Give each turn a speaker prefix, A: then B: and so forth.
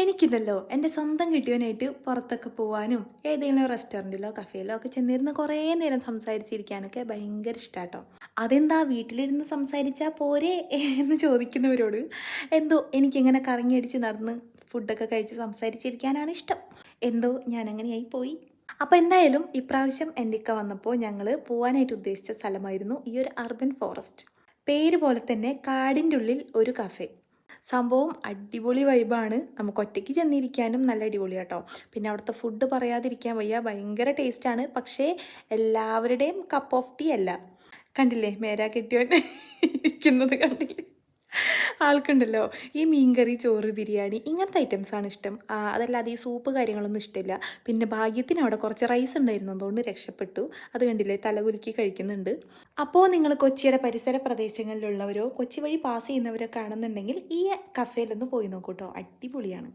A: എനിക്കിതല്ലോ എൻ്റെ സ്വന്തം കിട്ടിയവനായിട്ട് പുറത്തൊക്കെ പോകാനും ഏതെങ്കിലും റെസ്റ്റോറൻറ്റിലോ കഫേയിലോ ഒക്കെ ചെന്നിരുന്ന് കുറേ നേരം സംസാരിച്ചിരിക്കാനൊക്കെ ഭയങ്കര ഇഷ്ടാട്ടോ. അതെന്താ വീട്ടിലിരുന്ന് സംസാരിച്ചാൽ പോരെ എന്ന് ചോദിക്കുന്നവരോട് എന്തോ എനിക്കിങ്ങനെ കറങ്ങിയടിച്ച് നടന്ന് ഫുഡൊക്കെ കഴിച്ച് സംസാരിച്ചിരിക്കാനാണ് ഇഷ്ടം. എന്തോ ഞാനങ്ങനെയായി പോയി. അപ്പോൾ എന്തായാലും ഇപ്രാവശ്യം എൻ്റെ ഇക്ക വന്നപ്പോൾ ഞങ്ങൾ പോകാനായിട്ട് ഉദ്ദേശിച്ച സ്ഥലമായിരുന്നു ഈ ഒരു അർബൻ ഫോറസ്റ്റ്. പേര് പോലെ തന്നെ കാടിൻ്റെ ഉള്ളിൽ ഒരു കഫേ. സംഭവം അടിപൊളി വൈബാണ്. നമുക്ക് ഒറ്റയ്ക്ക് ചെന്നിരിക്കാനും നല്ല അടിപൊളിയാട്ടോ. പിന്നെ അവിടുത്തെ ഫുഡ് പറയാതിരിക്കാൻ വയ്യ. ഭയങ്കര ടേസ്റ്റാണ്. പക്ഷേ എല്ലാവരുടെയും കപ്പ് ഓഫ് ടീ അല്ല. കണ്ടില്ലേ മേരാ കെട്ടിയോൻ ഇരിക്കുന്നത് കണ്ടില്ലേ? ആൾക്കുണ്ടല്ലോ ഈ മീൻകറി, ചോറ്, ബിരിയാണി ഇങ്ങനത്തെ ഐറ്റംസാണ് ഇഷ്ടം. അതല്ലാതെ ഈ സൂപ്പ് കാര്യങ്ങളൊന്നും ഇഷ്ടമില്ല. പിന്നെ ഭാഗ്യത്തിന് അവിടെ കുറച്ച് റൈസ് ഉണ്ടായിരുന്നു. അതുകൊണ്ട് രക്ഷപ്പെട്ടു. അത് കണ്ടില്ലേ തലകുലുക്കി കഴിക്കുന്നുണ്ട്. അപ്പോൾ നിങ്ങൾ കൊച്ചിയുടെ പരിസര പ്രദേശങ്ങളിലുള്ളവരോ കൊച്ചി വഴി പാസ് ചെയ്യുന്നവരോ കാണുന്നുണ്ടെങ്കിൽ ഈ കഫേയിലൊന്ന് പോയി നോക്കൂ കേട്ടോ. അടിപൊളിയാണ്.